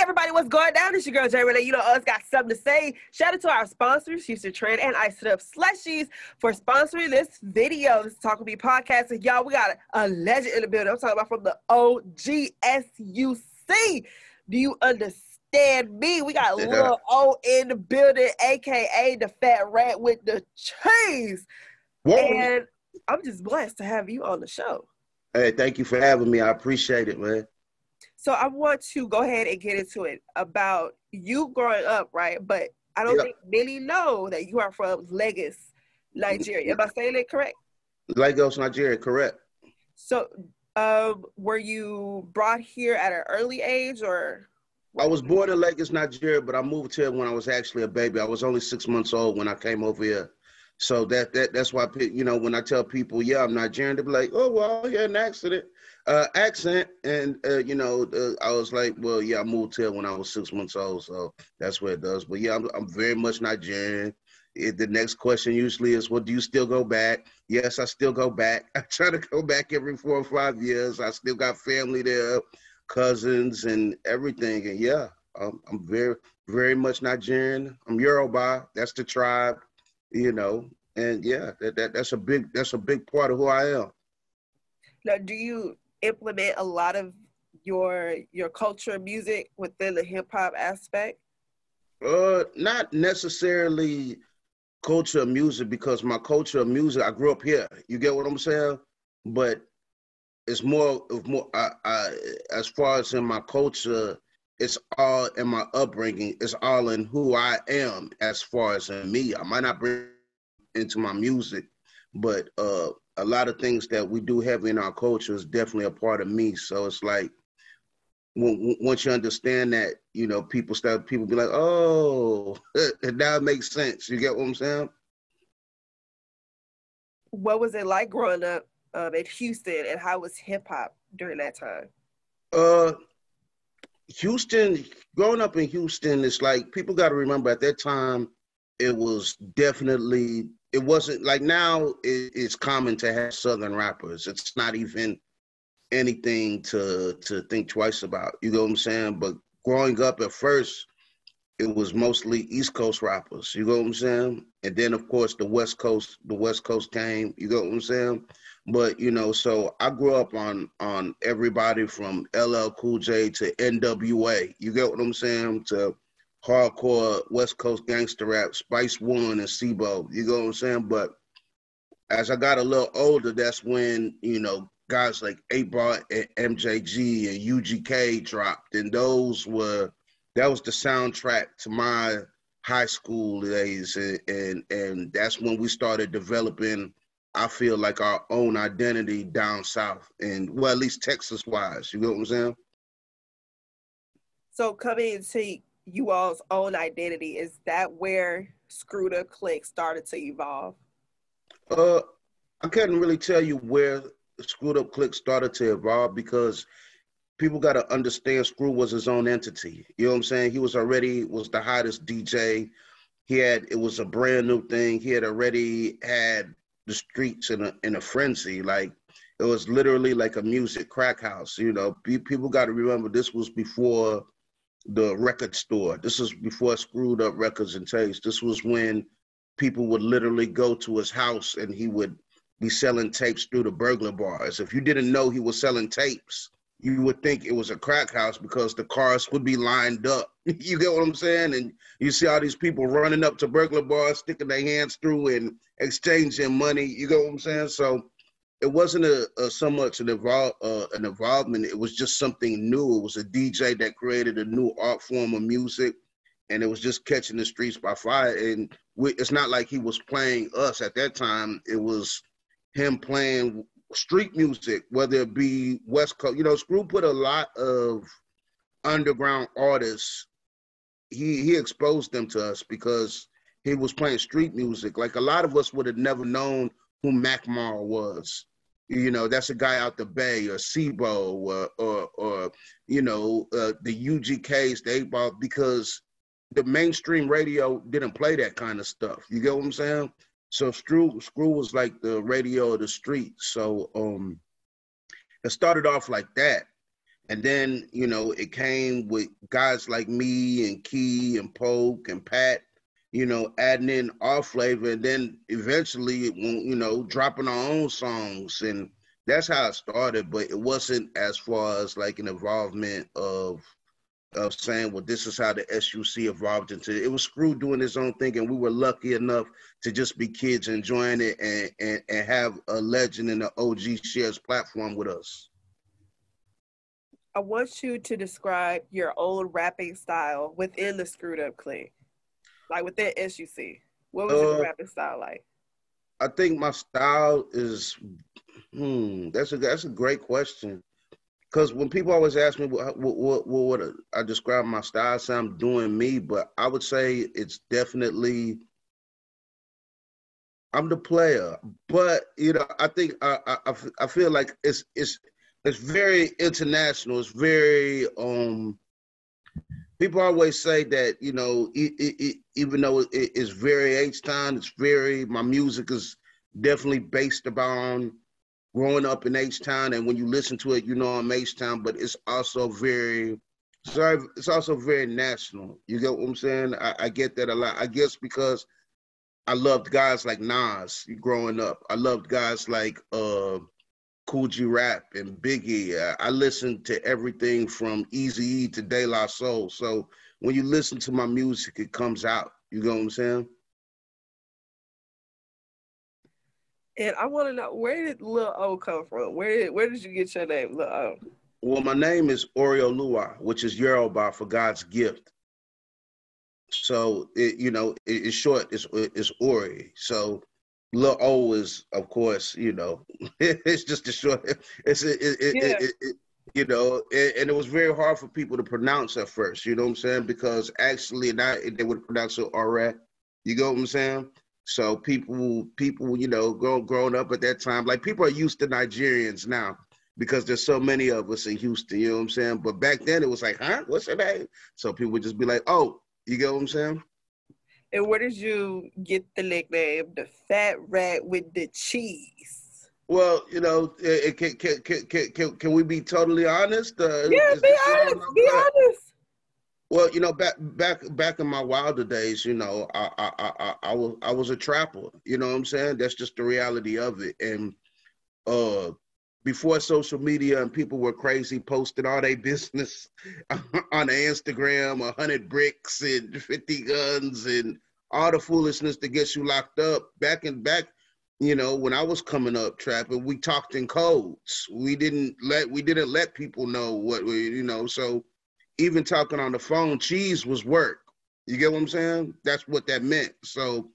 Everybody, what's going down? It's your girl, Jay Renee. You know, us got something to say. Shout out to our sponsors, Houston Trend and Ice It Up Slushies, for sponsoring this video. This is Talk With Me Podcast. And y'all, we got a legend in the building. I'm talking about from the OG SUC. Do you understand me? We got Lil O in the building, a.k.a. the fat rat with the cheese. Whoa. And I'm just blessed to have you on the show. Hey, thank you for having me. I appreciate it, man. So I want to go ahead and get into it about you growing up, right? But I don't think many know that you are from Lagos, Nigeria. Am I saying it correct? Lagos, Nigeria, correct. So were you brought here at an early age, or? I was born in Lagos, Nigeria, but I moved here when I was actually a baby. I was only 6 months old when I came over here. So that's why, you know, when I tell people, yeah, I'm Nigerian, they'll be like, oh, well, yeah, an accent. And, you know, I was like, well, yeah, I moved here when I was 6 months old. So that's what it does. But, yeah, I'm very much Nigerian. The next question usually is, well, do you still go back? Yes, I still go back. I try to go back every 4 or 5 years. I still got family there, cousins and everything. And, yeah, I'm very, very much Nigerian. I'm Yoruba. That's the tribe. You know, and yeah, that's a big part of who I am. Now, do you implement a lot of your culture music within the hip hop aspect? Not necessarily culture music, because my culture of music, I grew up here. You get what I'm saying? But it's more as far as in my culture, it's all in my upbringing. It's all in who I am as far as in me. I might not bring into my music, but a lot of things that we do have in our culture is definitely a part of me. So it's like, once you understand that, you know, people be like, oh, now it makes sense. You get what I'm saying? What was it like growing up in Houston, and how was hip hop during that time? Houston, growing up in Houston, it's like, people got to remember at that time, it wasn't like now it's common to have Southern rappers. It's not even anything to think twice about. You know what I'm saying? But growing up at first, it was mostly East Coast rappers. You know what I'm saying? And then, of course, the West Coast came. You know what I'm saying? But, you know, so I grew up on everybody from LL Cool J to NWA. You get what I'm saying? To hardcore West Coast gangster rap, Spice One and Sibo. You know what I'm saying? But as I got a little older, that's when, you know, guys like 8-Ball and MJG and UGK dropped. And that was the soundtrack to my high school days. And that's when we started developing, I feel like, our own identity down south, and well, at least Texas wise. You know what I'm saying? So coming into you all's own identity, is that where Screwed Up Click started to evolve? I couldn't really tell you where Screwed Up Click started to evolve, because people got to understand Screw was his own entity. You know what I'm saying? He was the hottest DJ. It was a brand new thing. He had already had the streets in a frenzy. Like, it was literally like a music crack house. You know, people got to remember, this was before the record store. This was before Screwed Up Records and Tapes. This was when people would literally go to his house and he would be selling tapes through the burglar bars. If you didn't know he was selling tapes, you would think it was a crack house, because the cars would be lined up. You get what I'm saying? And you see all these people running up to burglar bars, sticking their hands through and exchanging money. You get what I'm saying? So it wasn't so much an involvement. It was just something new. It was a DJ that created a new art form of music, and it was just catching the streets by fire. And it's not like he was playing us at that time. It was him playing street music, whether it be West Coast. You know, Screw put a lot of underground artists. He exposed them to us because he was playing street music. Like, a lot of us would have never known who Mac Mall was. You know, that's a guy out the Bay, or Sibo, or you know, the UGKs, the 8-Ball, because the mainstream radio didn't play that kind of stuff. You get what I'm saying? So Screw was like the radio of the street. So it started off like that. And then, you know, it came with guys like me and Key and Poke and Pat, you know, adding in our flavor. And then eventually, you know, dropping our own songs. And that's how it started. But it wasn't as far as like an involvement of saying, well, this is how the SUC evolved into. It was Screw doing his own thing, and we were lucky enough to just be kids enjoying it and have a legend and an OG shares platform with us. I want you to describe your old rapping style within the Screwed Up Clique, like within SUC. What was your rapping style like? I think my style is, that's a great question. Because when people always ask me what I describe my style, I say I'm doing me, but I would say it's definitely, I'm the player. But, you know, I think I feel like it's very international. It's very, people always say that, you know, even though it's very H-Town, my music is definitely based upon growing up in H-Town, and when you listen to it, you know I'm H-Town, but it's also very national. You get what I'm saying? I get that a lot. I guess because I loved guys like Nas growing up. I loved guys like Cool G Rap and Biggie. I listened to everything from Eazy-E to De La Soul. So when you listen to my music, it comes out. You get what I'm saying? And I want to know, where did Lil O come from? Where did you get your name, Lil O? Well, my name is Oreo Lua, which is Yoruba for God's gift. So, it's short, it's Ori. So Lil O is, of course, you know, it's just a short, you know, and it was very hard for people to pronounce at first, you know what I'm saying? Because actually, they would pronounce it Ore. You know what I'm saying? So people, you know, growing up at that time, like people are used to Nigerians now because there's so many of us in Houston, you know what I'm saying? But back then it was like, huh? What's her name? So people would just be like, oh, you get what I'm saying? And where did you get the nickname, the Fat Rat with the Cheese? Well, you know, can we be totally honest? Yeah, be honest. Well, you know, back in my wilder days, you know, I was a trapper. You know what I'm saying? That's just the reality of it. And before social media and people were crazy posting all their business on the Instagram, 100 bricks and 50 guns and all the foolishness that gets you locked up. Back, you know, when I was coming up trapping, we talked in codes. We didn't let people know what we, you know, so even talking on the phone, cheese was work. You get what I'm saying? That's what that meant. So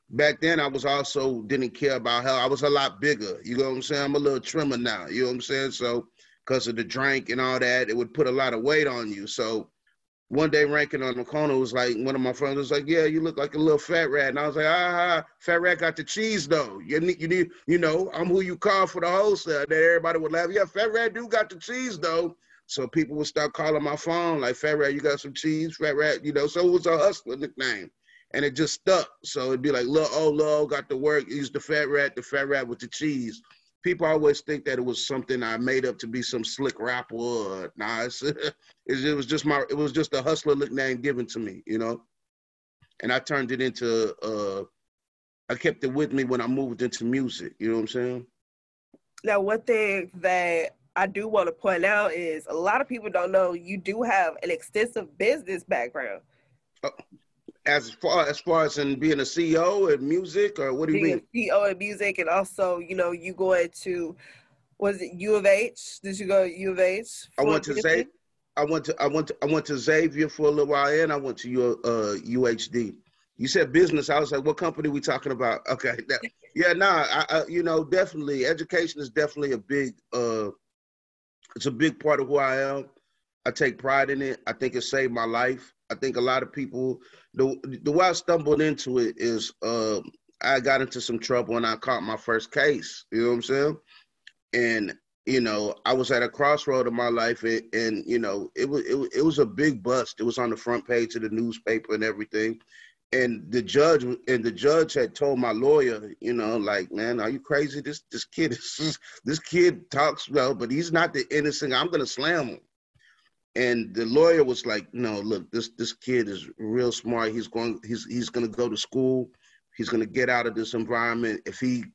back then I was also didn't care about how I was a lot bigger. You know what I'm saying? I'm a little trimmer now. You know what I'm saying? So because of the drink and all that, it would put a lot of weight on you. So one day ranking on the corner was like, one of my friends was like, yeah, you look like a little fat rat. And I was like, fat rat got the cheese though. You need, you know, I'm who you call for the wholesale. Then everybody would laugh. Yeah, fat rat do got the cheese though. So people would start calling my phone like, Fat Rat, you got some cheese? Fat Rat, you know, so it was a hustler nickname. And it just stuck. So it'd be like, Lil O got to work. He's the Fat Rat with the cheese. People always think that it was something I made up to be some slick rapper. Nah, it was just a hustler nickname given to me, you know? And I turned it into, I kept it with me when I moved into music. You know what I'm saying? Now, one thing that I do want to point out is a lot of people don't know you do have an extensive business background. As far as in being a CEO in music, or what do you mean? Being a CEO in music, and also, you know, you going to, was it U of H? Did you go to U of H? I went to Xavier for a little while, and I went to UHD. You said business. I was like, what company we talking about? Okay, you know, definitely education is definitely a big. It's a big part of who I am. I take pride in it. I think it saved my life. I think a lot of people, the way I stumbled into it is I got into some trouble and I caught my first case. You know what I'm saying? And, you know, I was at a crossroad of my life and you know, it was a big bust. It was on the front page of the newspaper and everything. And the judge had told my lawyer, you know, like, man, are you crazy? This kid talks well, but he's not the innocent. I'm gonna slam him. And the lawyer was like, no, look, this kid is real smart. He's gonna go to school. He's gonna get out of this environment. If he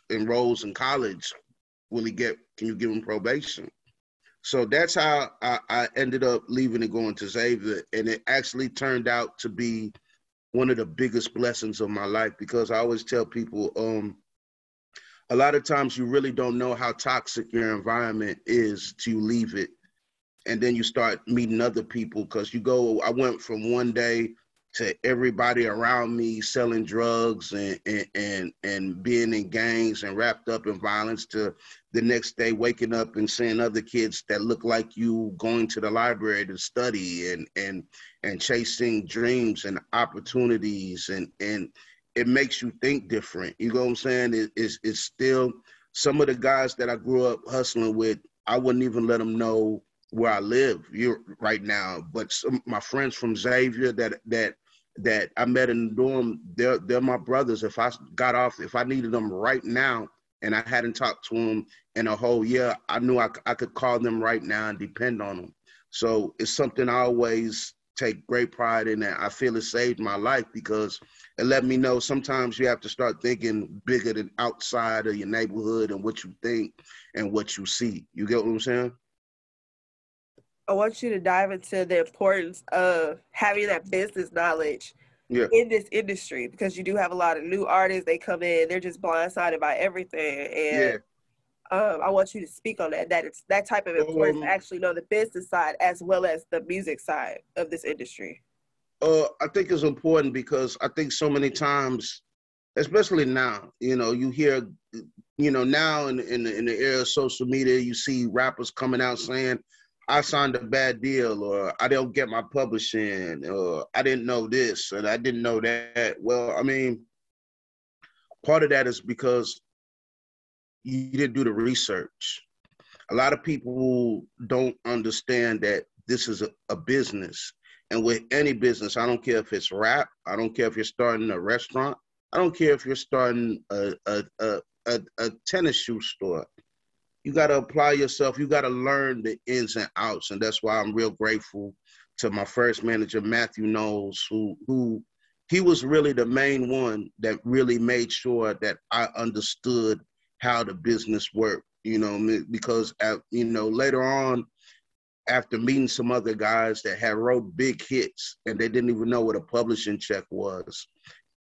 enrolls in college, can you give him probation? So that's how I ended up leaving and going to Xavier. And it actually turned out to be one of the biggest blessings of my life, because I always tell people, a lot of times you really don't know how toxic your environment is till you leave it. And then you start meeting other people, because I went from one day to everybody around me selling drugs and being in gangs and wrapped up in violence, to the next day waking up and seeing other kids that look like you going to the library to study and chasing dreams and opportunities, and it makes you think different. You know what I'm saying? It's still some of the guys that I grew up hustling with, I wouldn't even let them know where I live right now. But my friends from Xavier that I met in the dorm, they're my brothers. If I needed them right now and I hadn't talked to them in a whole year, I knew I could call them right now and depend on them. So it's something I always take great pride in, that I feel it saved my life, because it let me know sometimes you have to start thinking bigger than outside of your neighborhood and what you think and what you see. You get what I'm saying? I want you to dive into the importance of having that business knowledge in this industry, because you do have a lot of new artists. They come in, they're just blindsided by everything. And I want you to speak on that. That it's that type of importance to actually know the business side as well as the music side of this industry. I think it's important, because I think so many times, especially now, you hear, now in the era of social media, you see rappers coming out saying, I signed a bad deal, or I don't get my publishing, or I didn't know this, and I didn't know that. Well, I mean, part of that is because you didn't do the research. A lot of people don't understand that this is a business. And with any business, I don't care if it's rap, I don't care if you're starting a restaurant, I don't care if you're starting a tennis shoe store. You got to apply yourself. You got to learn the ins and outs. And that's why I'm real grateful to my first manager, Matthew Knowles, who he was really the main one that really made sure that I understood how the business worked, because, later on, after meeting some other guys that had wrote big hits and they didn't even know what a publishing check was.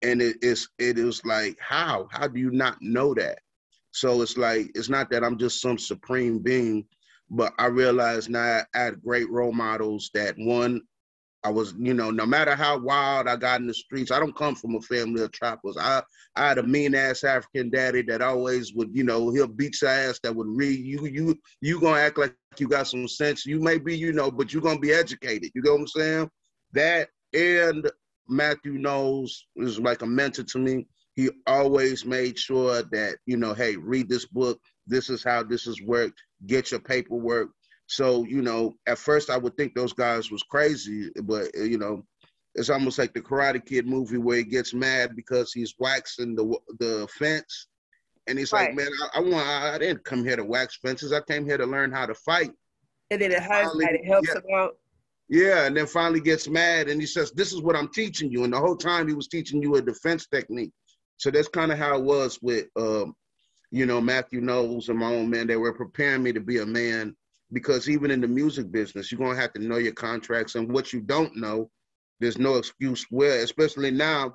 And it was like, how do you not know that? So it's like, it's not that I'm just some supreme being, but I realized now I had great role models that, one, I was, no matter how wild I got in the streets, I don't come from a family of trappers. I had a mean ass African daddy that always would, he'll beat your ass, that would read you gonna act like you got some sense. You may be, but you're gonna be educated. You know what I'm saying? That, and Matthew Knowles is like a mentor to me. He always made sure that, hey, read this book. This is how this is worked. Get your paperwork. So, at first I would think those guys was crazy, but, it's almost like the Karate Kid movie where he gets mad because he's waxing the fence. And he's like, man, I didn't come here to wax fences. I came here to learn how to fight. And then it helps him out. Yeah, and then finally gets mad and he says, this is what I'm teaching you. And the whole time he was teaching you a defense technique. So that's kind of how it was with, Matthew Knowles and my own man. They were preparing me to be a man, because even in the music business, you're going to have to know your contracts, and what you don't know, there's no excuse where, especially now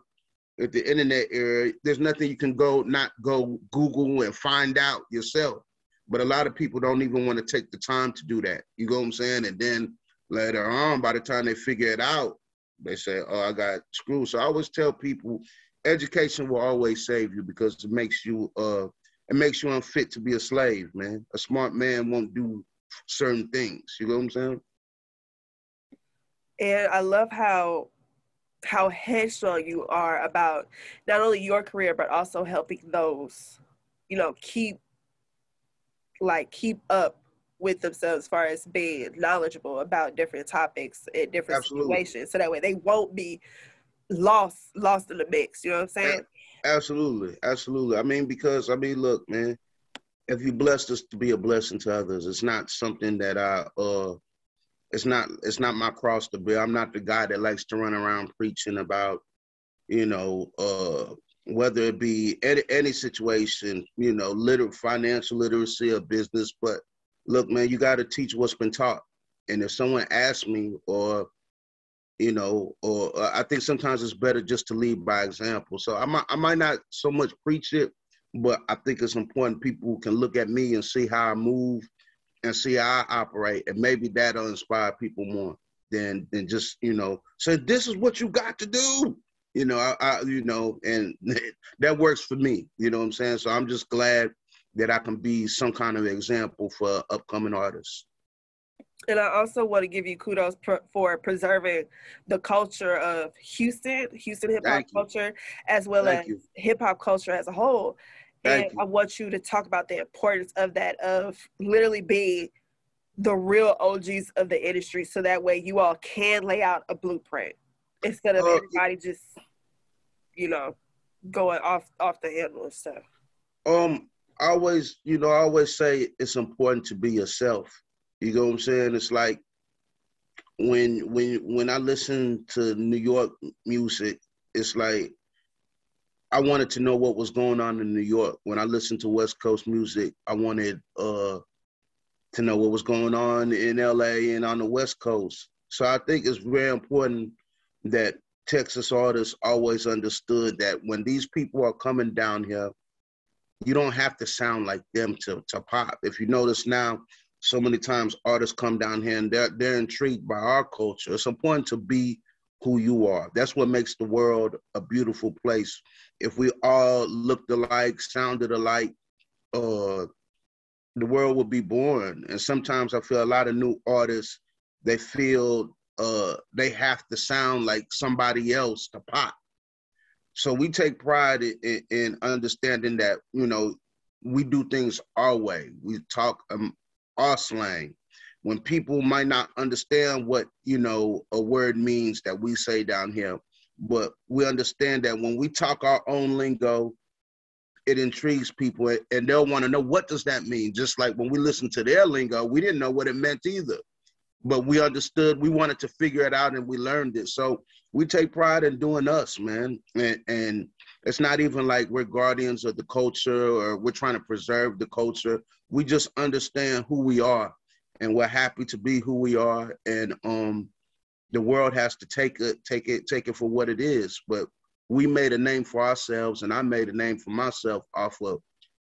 at the internet era, there's nothing you can not go Google and find out yourself. But a lot of people don't even want to take the time to do that. You know what I'm saying? And then later on, by the time they figure it out, they say, oh, I got screwed. So I always tell people, education will always save you, because it makes you unfit to be a slave, man. A smart man won't do certain things. You know what I'm saying? And I love how headstrong you are about not only your career, but also helping those, keep up with themselves as far as being knowledgeable about different topics and different situations. So that way they won't be lost in the mix. You know what I'm saying? Absolutely. I mean, look, man, if you blessed us to be a blessing to others, it's not something that it's not my cross to bear. I'm not the guy that likes to run around preaching about, you know, whether it be any situation, you know, financial literacy or business. But look, man, you got to teach what's been taught. And if someone asks me, or you know, or I think sometimes it's better just to lead by example. So I might not so much preach it, but I think it's important people can look at me and see how I move and see how I operate, and maybe that'll inspire people more than just, you know, say this is what you got to do. You know, I you know, and that works for me. You know what I'm saying? So I'm just glad that I can be some kind of example for upcoming artists. And I also want to give you kudos for preserving the culture of Houston hip-hop culture, as well as hip-hop culture as a whole. And I want you to talk about the importance of that, of literally being the real OGs of the industry, so that way you all can lay out a blueprint instead of everybody just, you know, going off the handle and stuff. I always say it's important to be yourself. You know what I'm saying? It's like when I listen to New York music, it's like I wanted to know what was going on in New York. When I listened to West Coast music, I wanted to know what was going on in LA and on the West Coast. So I think it's very important that Texas artists always understood that when these people are coming down here, you don't have to sound like them to pop. If you notice now, so many times artists come down here and they're intrigued by our culture. It's important to be who you are. That's what makes the world a beautiful place. If we all looked alike, sounded alike, the world would be boring. And sometimes I feel a lot of new artists, they feel they have to sound like somebody else to pop. So we take pride in understanding that, you know, we do things our way. We talk our slang. When people might not understand what, you know, a word means that we say down here, but we understand that when we talk our own lingo, it intrigues people and they'll want to know, what does that mean? Just like when we listened to their lingo, we didn't know what it meant either, but we understood, we wanted to figure it out, and we learned it. So we take pride in doing us, man. And it's not even like we're guardians of the culture or we're trying to preserve the culture. We just understand who we are, and we're happy to be who we are. And the world has to take it for what it is. But we made a name for ourselves, and I made a name for myself off of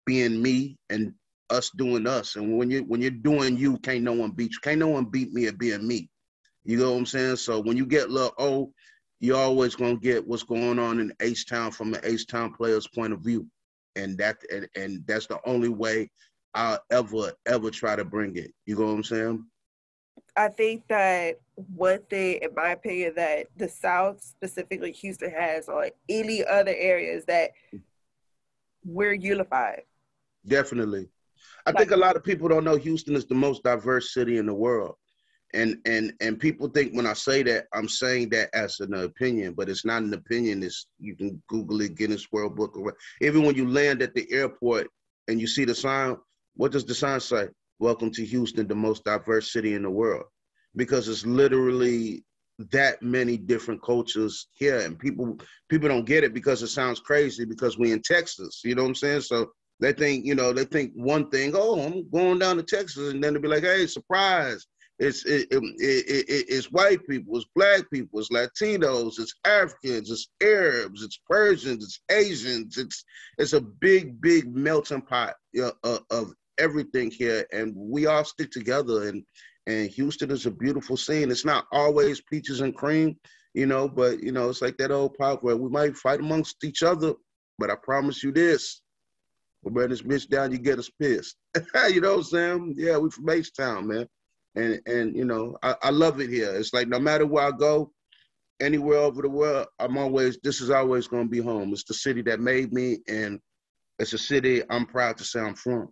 being me and us doing us. And when you're doing you, can't no one beat you. Can't no one beat me at being me. You know what I'm saying? So when you get Lil O, you're always gonna get what's going on in H-Town from an H-Town player's point of view. And that's the only way I'll ever try to bring it. You know what I'm saying? I think that one thing, in my opinion, that the South, specifically Houston, has on any other areas, that we're unified. Definitely. I think a lot of people don't know Houston is the most diverse city in the world. And people think when I say that, I'm saying that as an opinion, but it's not an opinion. It's, you can Google it, Guinness World Book. Even when you land at the airport and you see the sign, what does the sign say? Welcome to Houston, the most diverse city in the world. Because it's literally that many different cultures here. And people don't get it because it sounds crazy because we in Texas, you know what I'm saying? So they think one thing, oh, I'm going down to Texas, and then they'll be like, hey, surprise. It's white people, it's black people, it's Latinos, it's Africans, it's Arabs, it's Persians, it's Asians. It's a big melting pot of everything here, and we all stick together. And Houston is a beautiful scene. It's not always peaches and cream, you know, but you know, it's like that old pop where we might fight amongst each other, but I promise you this: we'll burn this bitch down, you get us pissed. You know what I'm saying? Yeah, we from H-Town, man. And you know, I love it here. It's like no matter where I go, anywhere over the world, this is always going to be home. It's the city that made me, and it's a city I'm proud to say I'm from.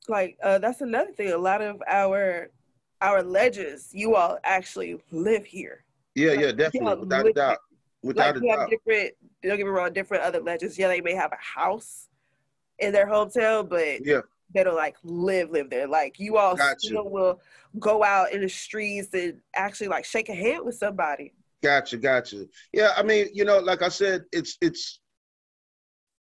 Like, that's another thing. A lot of our legends, you all actually live here. Yeah, like, yeah, definitely, without a doubt. Without a doubt. Different, don't get me wrong, different other legends. Yeah, they may have a house in their hometown, but yeah, they don't like live there. Like you all Gotcha. still will go out in the streets and actually like shake a hand with somebody. Gotcha. Yeah, I mean, you know, like I said, it's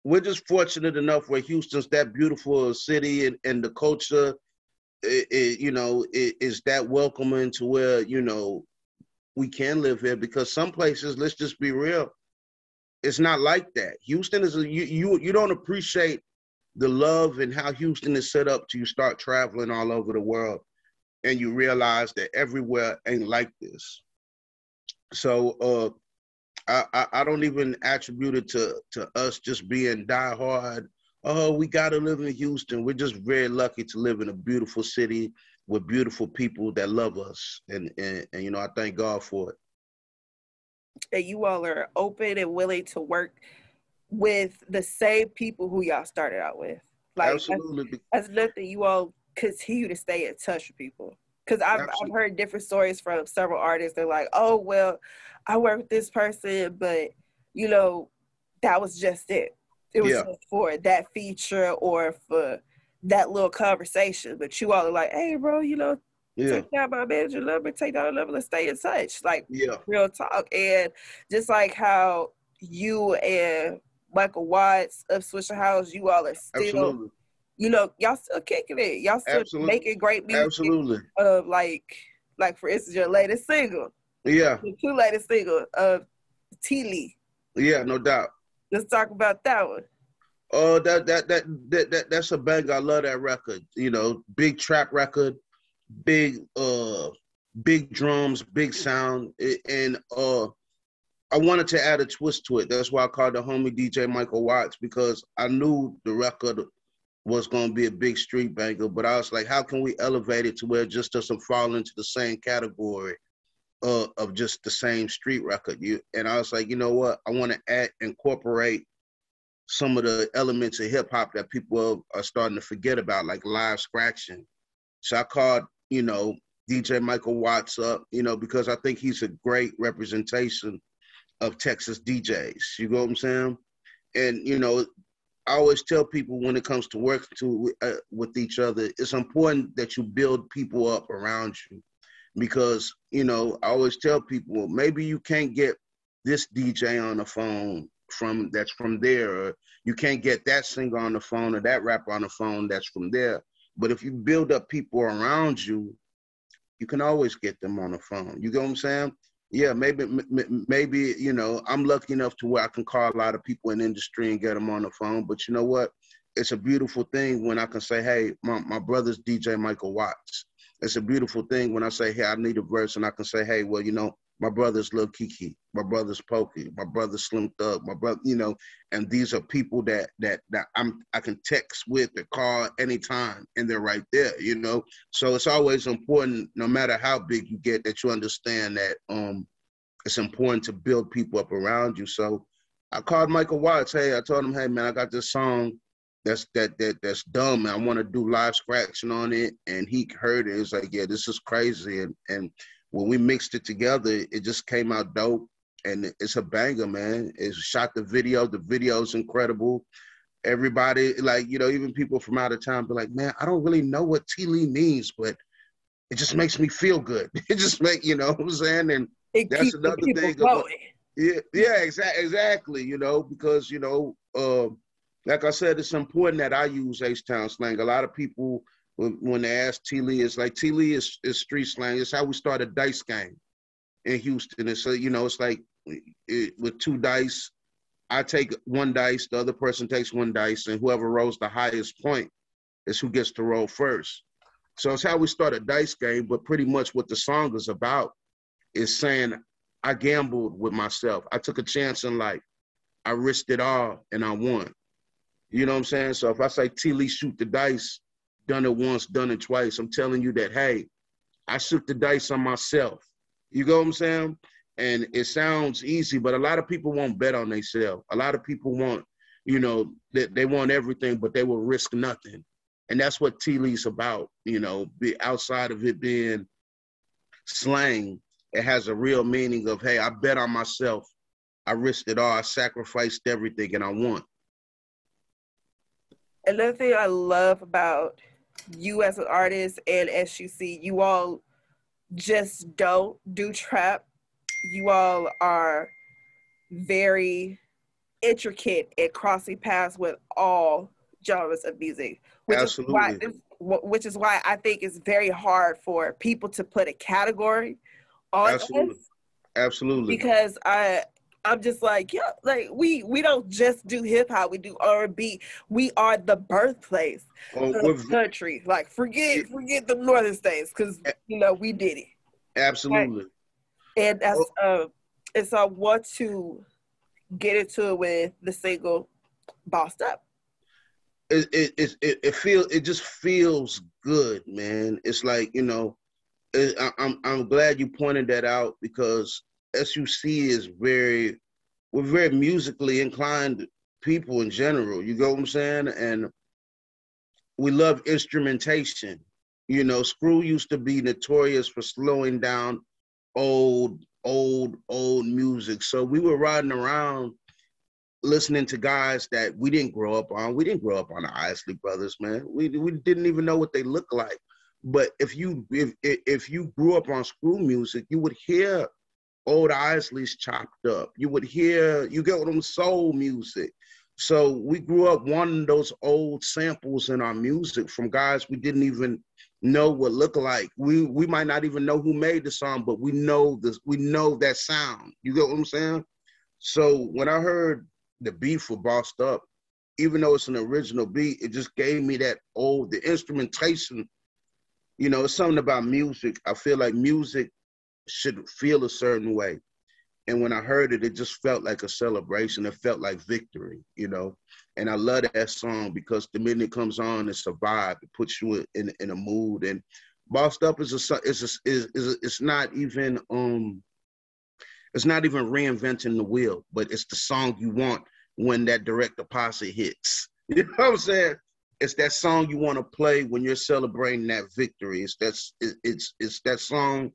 we're just fortunate enough where Houston's that beautiful a city, and the culture, you know, is that welcoming to where, you know, we can live here, because some places, let's just be real, it's not like that. Houston is you don't appreciate the love and how Houston is set up till you start traveling all over the world and you realize that everywhere ain't like this. So I don't even attribute it to us just being diehard. Oh, we gotta live in Houston. We're just very lucky to live in a beautiful city with beautiful people that love us, and you know, I thank God for it. And you all are open and willing to work with the same people who y'all started out with. Like Absolutely, that's nothing. You all continue to stay in touch with people. Because I've heard different stories from several artists. They're like, oh, well, I work with this person, but, you know, that was just it. It was just for that feature or for that little conversation. But you all are like, hey, bro, you know, take down my manager number, take down the number, let's stay in touch. Like, real talk. And just like how you and Michael Watts of Swishahouse, you all are still, you know, y'all still kicking it. Y'all still making great music. Absolutely. Like for instance, your latest single. Yeah. The two latest single of T. Lee. Yeah, no doubt. Let's talk about that one. Oh, that's a bang. I love that record. You know, big trap record, big drums, big sound, and I wanted to add a twist to it. That's why I called the homie DJ Michael Watts, because I knew the record was going to be a big street banger, but I was like, how can we elevate it to where it just doesn't fall into the same category of just the same street record? And I was like, you know what? I want to incorporate some of the elements of hip hop that people are starting to forget about, like live scratching. So I called, you know, DJ Michael Watts up, you know, because I think he's a great representation of Texas DJs. You know what I'm saying? And, you know, I always tell people when it comes to working with each other, it's important that you build people up around you, because, you know, I always tell people, maybe you can't get this DJ on the phone that's from there, or you can't get that singer on the phone or that rapper on the phone that's from there. But if you build up people around you, you can always get them on the phone. You know what I'm saying? Yeah, maybe, you know, I'm lucky enough to where I can call a lot of people in the industry and get them on the phone. But you know what? It's a beautiful thing when I can say, hey, my brother's DJ Michael Watts. It's a beautiful thing when I say, hey, I need a verse, and I can say, hey, well, you know, my brother's Lil Kiki, my brother's Pokey, my brother's Slim Thug, my brother, you know, and these are people that I can text with or call anytime, and they're right there, you know. So it's always important, no matter how big you get, that you understand that it's important to build people up around you. So I called Michael Watts. Hey, I told him, hey man, I got this song that's dumb, and I want to do live scratching on it. And he heard it. It's like, yeah, this is crazy. And when we mixed it together, it just came out dope, and it's a banger, man. It's shot the video. The video's incredible. Everybody, like, you know, even people from out of town be like, man, I don't really know what T. Lee means, but it just makes me feel good. It just you know what I'm saying? And that's another thing. Yeah, exactly. You know, because, you know, like I said, it's important that I use H-Town slang. A lot of people, when they ask T. Lee, it's like, T. Lee is street slang. It's how we start a dice game in Houston. It's, you know, it's like with two dice, I take one dice, the other person takes one dice, and whoever rolls the highest point is who gets to roll first. So it's how we start a dice game, but pretty much what the song is about is saying, I gambled with myself. I took a chance in life. I risked it all, and I won. You know what I'm saying? So if I say T. Lee shoot the dice, done it once, done it twice, I'm telling you that, hey, I shoot the dice on myself. You know what I'm saying? And it sounds easy, but a lot of people won't bet on themselves. A lot of people want, you know, they want everything, but they will risk nothing. And that's what T. Lee's about, you know, outside of it being slang, it has a real meaning of, hey, I bet on myself. I risked it all. I sacrificed everything, and I won. Another thing I love about you as an artist and SUC, you all just don't do trap. You all are very intricate at crossing paths with all genres of music, Absolutely. which is why I think it's very hard for people to put a category on us, Absolutely. Absolutely. because I'm just like, yeah, like we don't just do hip hop, we do R&B. We are the birthplace Oh, of country. Like forget the northern states, because we did it. Right? absolutely. And that's Oh, and so I want to get into it with the single Bossed Up. it just feels good, man. It's like, I'm glad you pointed that out, because SUC is we're very musically inclined people in general. You know what I'm saying? And we love instrumentation. Screw used to be notorious for slowing down old music. So we were riding around listening to guys that we didn't grow up on. We didn't grow up on the Isley Brothers, man. We didn't even know what they looked like. But if you grew up on screw music, you would hear old Isleys chopped up. You would hear, you get them soul music. So we grew up wanting those old samples in our music from guys we didn't even know what look like. We might not even know who made the song, but we know this. We know that sound. You get what I'm saying? So when I heard the beat for Bossed Up, even though it's an original beat, it just gave me the instrumentation. It's something about music. I feel like music should feel a certain way. And when I heard it, it just felt like a celebration. It felt like victory, And I love that song because the minute it comes on, it's a vibe. It puts you in a mood. And Bossed Up it's not even reinventing the wheel, but it's the song you want when that direct deposit hits. You know what I'm saying? It's that song you want to play when you're celebrating that victory. It's that song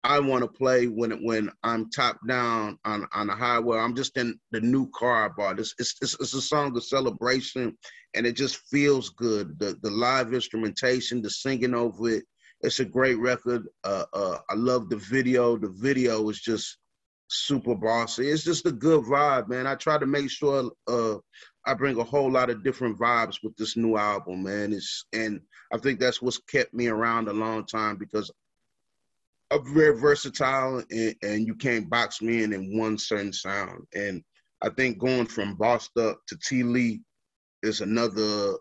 I want to play when I'm top down on the highway. I'm just in the new car I bought. It's a song of celebration, and it just feels good. The live instrumentation, the singing over it. It's a great record. I love the video. The video is just super bossy. It's just a good vibe, man. I try to make sure I bring a whole lot of different vibes with this new album, man. And I think that's what's kept me around a long time, because I'm very versatile, and you can't box me in one certain sound. And I think going from Bossed Up to T. Lee is another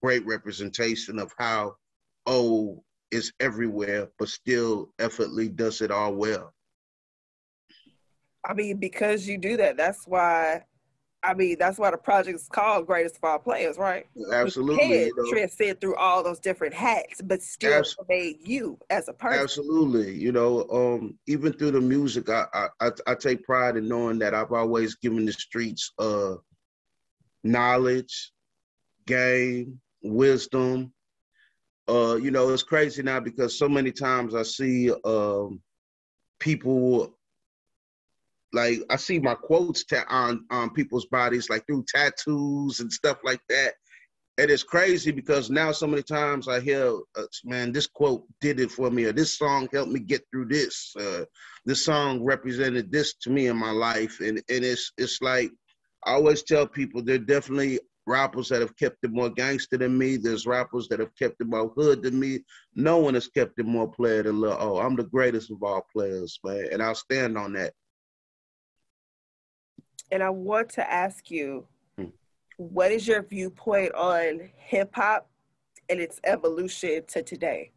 great representation of how O is everywhere, but still effortlessly does it all well. I mean, because you do that, that's why the project is called Greatest of All Players, right? Absolutely. You can transcend through all those different hats, but still made you as a person. Absolutely. Even through the music, I take pride in knowing that I've always given the streets knowledge, game, wisdom. It's crazy now because so many times I see people, like I see my quotes on people's bodies, like through tattoos and stuff like that. And it's crazy because now so many times I hear, man, this quote did it for me, or this song helped me get through this. This song represented this to me in my life. And it's like, I always tell people there are definitely rappers that have kept it more gangster than me. There's rappers that have kept it more hood than me. No one has kept it more player than Lil O. I'm the greatest of all players, man. And I'll stand on that. And I want to ask you, what is your viewpoint on hip hop and its evolution to today?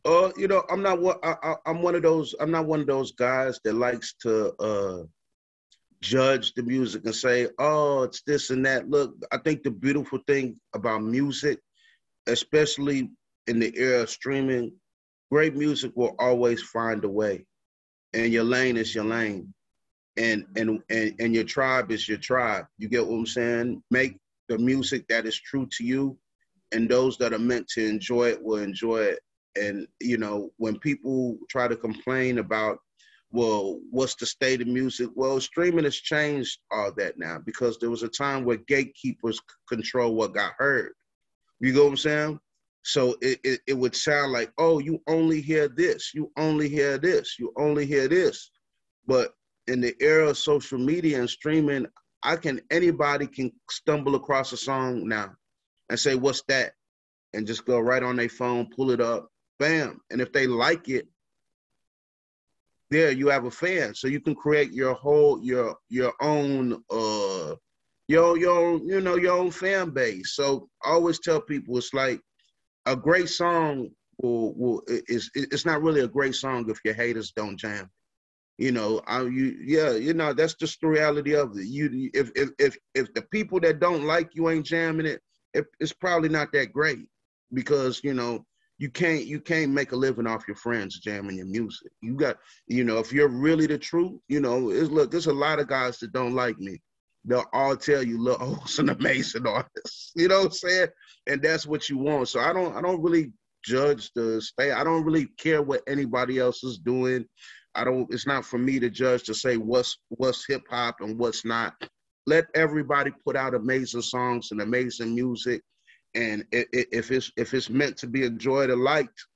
I'm not one of those guys that likes to judge the music and say, oh, it's this and that. Look, I think the beautiful thing about music, especially in the era of streaming, great music will always find a way, and your lane is your lane. And your tribe is your tribe. You get what I'm saying? Make the music that is true to you, and those that are meant to enjoy it will enjoy it. And when people try to complain about well, what's the state of music? Well, streaming has changed all that now, because there was a time where gatekeepers control what got heard. You know what I'm saying? So it would sound like, oh, you only hear this, you only hear this, you only hear this. But in the era of social media and streaming, anybody can stumble across a song now and say, what's that? And just go right on their phone, pull it up, bam. And if they like it, there you have a fan. So you can create your own your own fan base. So I always tell people, it's like a great song it's not really a great song if your haters don't jam. That's just the reality of it. If the people that don't like you ain't jamming it, it's probably not that great, because you can't make a living off your friends jamming your music. You got, if you're really the truth, there's a lot of guys that don't like me. They'll all tell you, Lil O's an amazing artist. You know what I'm saying? And that's what you want. So I don't really judge the state. I don't really care what anybody else is doing. It's not for me to judge, to say what's hip hop and what's not. Let everybody put out amazing songs and amazing music. And if it's meant to be enjoyed or liked,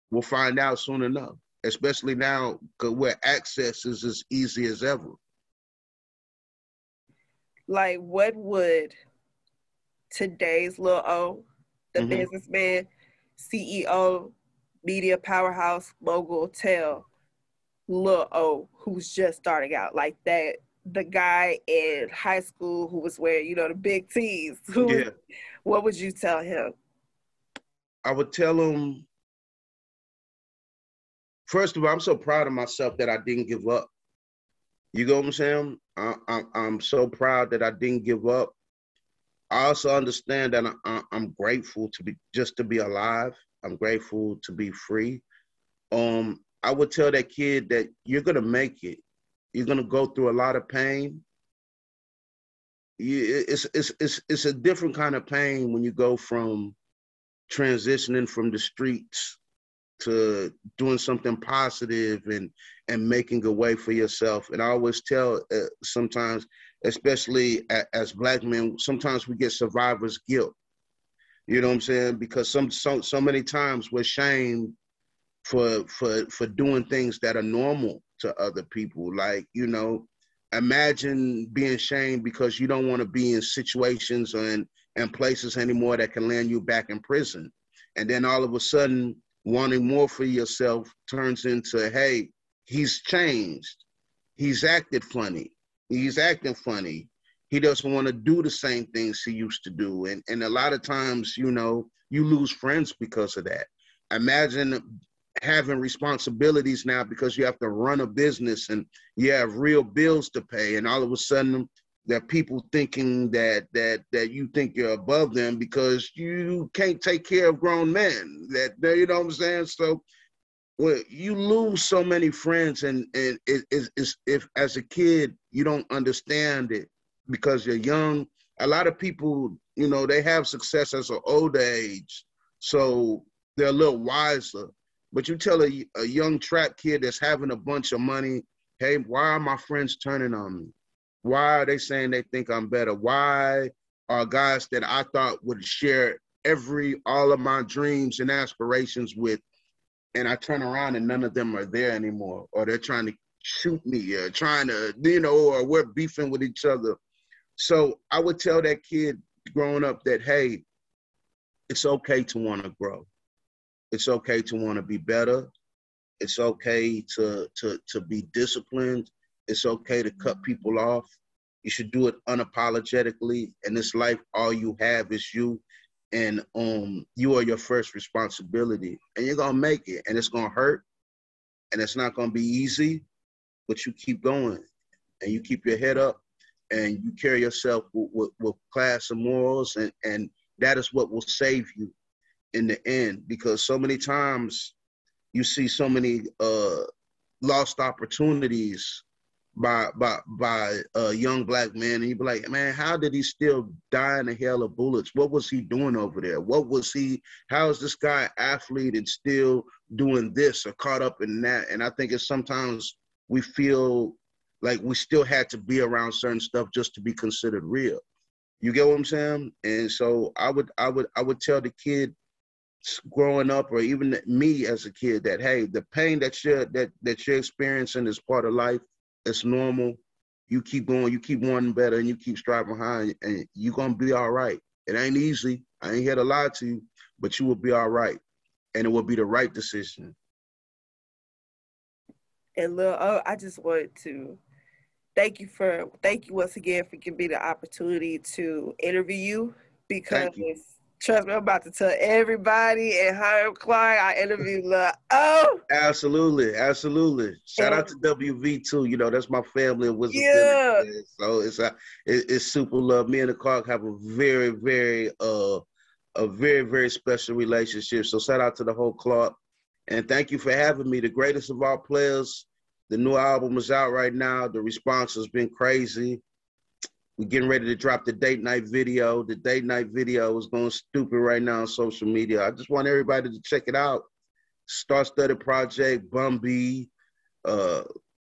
we'll find out soon enough, especially now, where access is as easy as ever. Like, what would today's Lil O, the businessman, CEO, media powerhouse, mogul, tell Lil O, who's just starting out, like that, the guy in high school who was wearing, the big tees? What would you tell him? I would tell him, first of all, I'm so proud of myself that I didn't give up. You know what I'm saying? I'm so proud that I didn't give up. I also understand that I'm grateful to be alive. I'm grateful to be free. I would tell that kid that you're gonna make it. You're gonna go through a lot of pain. It's a different kind of pain when you go from transitioning from the streets to doing something positive and making a way for yourself. And I always tell sometimes, especially as Black men, sometimes we get survivor's guilt. You know what I'm saying? Because so many times we're shamed for doing things that are normal to other people. Like, imagine being shamed because you don't want to be in situations and places anymore that can land you back in prison. And then all of a sudden, wanting more for yourself turns into, hey, he's changed. He's acted funny. He's acting funny. He doesn't want to do the same things he used to do. And a lot of times, you lose friends because of that. Imagine having responsibilities now because you have to run a business and you have real bills to pay. And all of a sudden, there are people thinking that you think you're above them because you can't take care of grown men. You know what I'm saying? So, well, you lose so many friends, and if as a kid you don't understand it because you're young. A lot of people, they have success as an older age, so they're a little wiser. But you tell a young trap kid that's having a bunch of money, hey, why are my friends turning on me? Why are they saying they think I'm better? Why are guys that I thought would share all of my dreams and aspirations with, and I turn around and none of them are there anymore, or they're trying to shoot me, or trying to, or we're beefing with each other. So I would tell that kid growing up that, hey, it's okay to want to grow. It's okay to want to be better. It's okay to be disciplined. It's okay to cut people off. You should do it unapologetically. In this life, all you have is you, and you are your first responsibility. And you're gonna make it, and it's gonna hurt, and it's not gonna be easy, but you keep going, and you keep your head up, and you carry yourself with class and morals, and that is what will save you in the end. Because so many times you see so many lost opportunities by young Black men, and you be like, man, how did he still die in a hail of bullets? What was he doing over there? How is this guy athlete and still doing this or caught up in that. And I think it's sometimes we feel like we still had to be around certain stuff just to be considered real. You get what I'm saying? And so I would tell the kid growing up, or even me as a kid, that hey, the pain that you're experiencing is part of life. It's normal. You keep going, you keep wanting better, and you keep striving high, and you're gonna be all right. It ain't easy. I ain't here to lie to you, but you will be all right, and it will be the right decision. And Lil O, I just wanted to thank you once again for giving me the opportunity to interview you, because trust me, I'm about to tell everybody in Hiram Clark I interviewed Lil O. Absolutely. Shout out to WV too. You know, that's my family in Wisdom Village. So it's super love. Me and the Clark have a very, very very special relationship. So shout out to the whole Clark. And thank you for having me. The greatest of all players. The new album is out right now. The response has been crazy. We're getting ready to drop the date night video. The date night video is going stupid right now on social media. I just want everybody to check it out. Star-studded project, Bumby,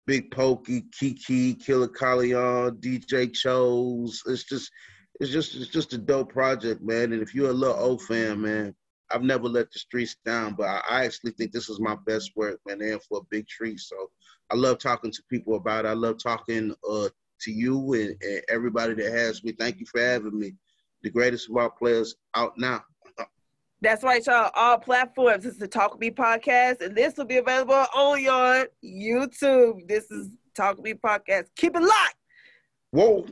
Big Pokey, Kiki, Killer Callion, DJ Chose. It's just a dope project, man. And if you're a Lil O fan, man, I've never let the streets down, but I actually think this is my best work, man. They're in for a big treat. So I love talking to people about it. I love talking to you and everybody that has me. Thank you for having me. The greatest of all players out now. That's right, y'all. All platforms. This is the Talk With Me Podcast, and this will be available on your YouTube. This is Talk With Me Podcast. Keep it locked. Whoa.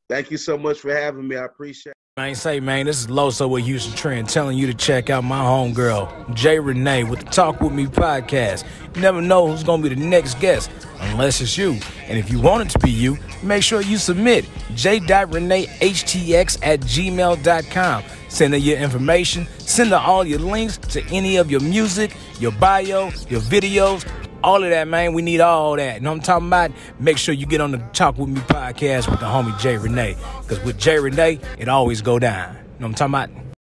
Thank you so much for having me. I appreciate it. Man, this is Lil O with Houston Trend telling you to check out my homegirl, J. Renee, with the Talk With Me Podcast. You never know who's going to be the next guest, unless it's you. And if you want it to be you, make sure you submit j.reneehtx@gmail.com. Send her your information, send her all your links to any of your music, your bio, your videos, all of that, man. We need all that. You know what I'm talking about? Make sure you get on the Talk With Me Podcast with the homie J. Renee. Because with J. Renee, it always go down. You know what I'm talking about?